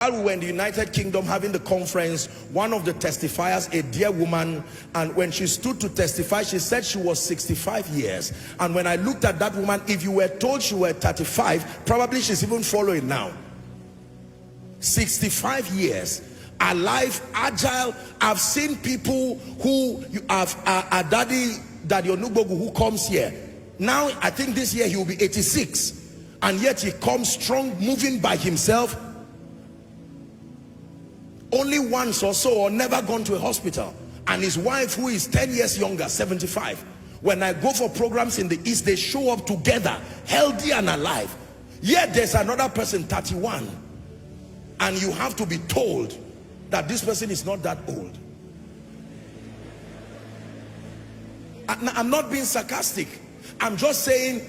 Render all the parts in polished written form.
While we were in the United Kingdom having the conference, one of the testifiers, a dear woman, and when she stood to testify, she said she was 65 years. And when I looked at that woman, if you were told she were 35, probably she's even following now. 65 years, alive, agile. I've seen people who have a daddy Onugbogu who comes here. Now, I think this year he will be 86. And yet he comes strong, moving by himself. Only once or so, or never gone to a hospital. And his wife, who is 10 years younger, 75. When I go for programs in the East, they show up together, healthy and alive. Yet there's another person, 31. And you have to be told that this person is not that old. I'm not being sarcastic. I'm just saying,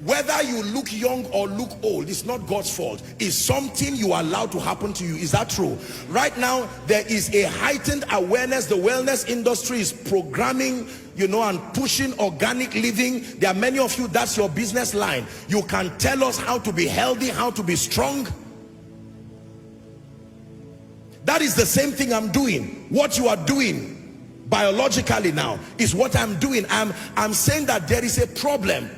whether you look young or look old, it's not God's fault. It's something you allow to happen to you. Is that true? Right now, there is a heightened awareness. The wellness industry is programming, and pushing organic living. There are many of you, that's your business line. You can tell us how to be healthy, how to be strong. That is the same thing I'm doing. What you are doing biologically now is what I'm doing. I'm saying that there is a problem.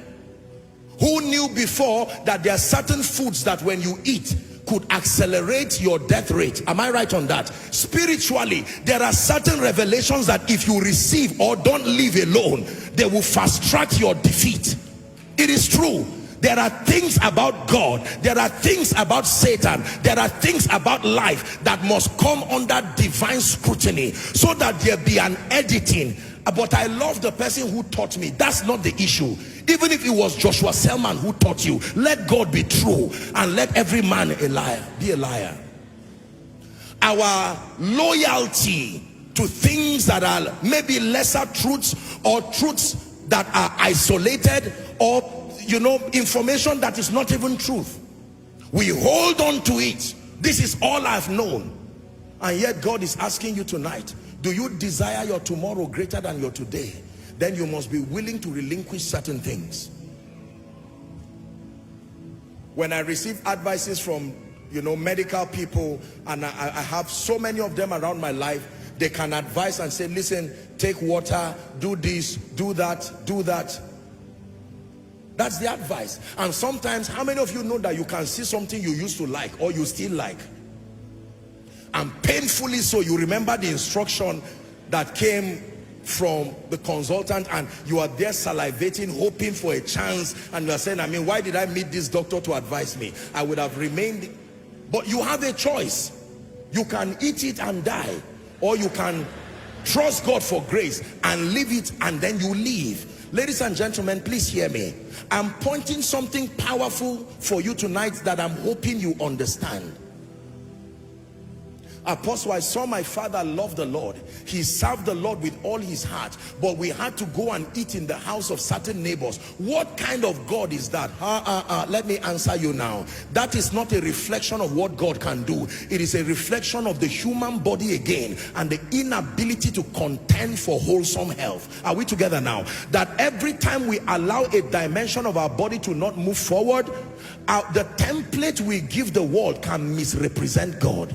Who knew before that there are certain foods that when you eat could accelerate your death rate? Am I right on that? Spiritually, there are certain revelations that if you receive or don't live alone, they will fast track your defeat. It is true. There are things about God, there are things about Satan, there are things about life that must come under divine scrutiny so that there be an editing. But I love the person who taught me. That's not the issue. Even if it was Joshua Selman who taught you, let God be true and let every man a liar be a liar. Our loyalty to things that are maybe lesser truths, or truths that are isolated, or information that is not even truth, we hold on to it. This is all I've known. And yet God is asking you tonight, do you desire your tomorrow greater than your today? Then you must be willing to relinquish certain things. When I receive advices from medical people, and I have so many of them around my life, they can advise and say, listen, take water, do this, do that, do that. That's the advice. And sometimes, how many of you know that you can see something you used to like or you still like, and painfully so you remember the instruction that came from the consultant, and you are there salivating, hoping for a chance, and you are saying, why did I meet this doctor to advise me? I would have remained. But you have a choice. You can eat it and die, or you can trust God for grace and leave it, and then you leave. Ladies and gentlemen, please hear me. I'm pointing something powerful for you tonight that I'm hoping you understand. Apostle, I saw my father love the Lord. He served the Lord with all his heart, but we had to go and eat in the house of certain neighbors. What kind of God is that? Let me answer you now. That is not a reflection of what God can do. It is a reflection of the human body again, and the inability to contend for wholesome health. Are we together now? That every time we allow a dimension of our body to not move forward, the template we give the world can misrepresent God.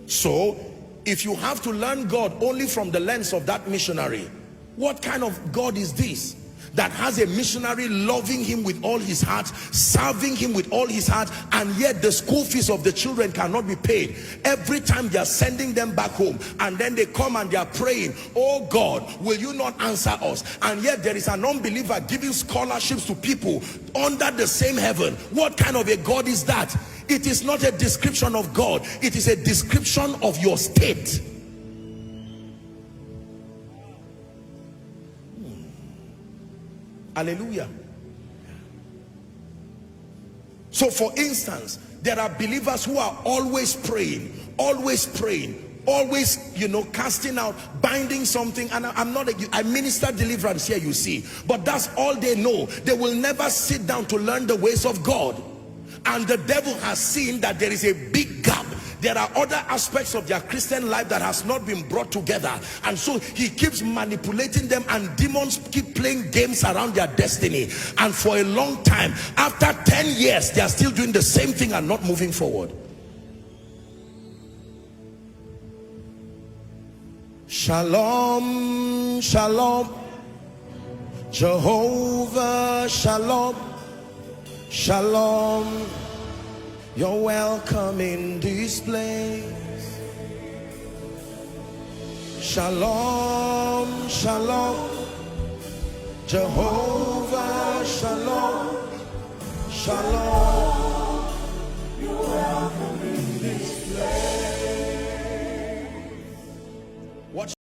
So, if you have to learn God only from the lens of that missionary, what kind of God is this? That has a missionary loving him with all his heart, serving him with all his heart, and yet the school fees of the children cannot be paid. Every time they are sending them back home, and then they come and they are praying, oh God, will you not answer us? And yet there is an unbeliever giving scholarships to people under the same heaven. What kind of a God is that? It is not a description of God. It is a description of your state. Hallelujah. So for instance, there are believers who are always praying, always casting out, binding something. And I minister deliverance here, you see, but that's all they know. They will never sit down to learn the ways of God. And the devil has seen that there is a big gap. There are other aspects of their Christian life that has not been brought together, and so he keeps manipulating them, and demons keep playing games around their destiny. And for a long time, after 10 years, they are still doing the same thing and not moving forward. Shalom, shalom, Jehovah, shalom, shalom. You're welcome in this place. Shalom, shalom, Jehovah, shalom, shalom.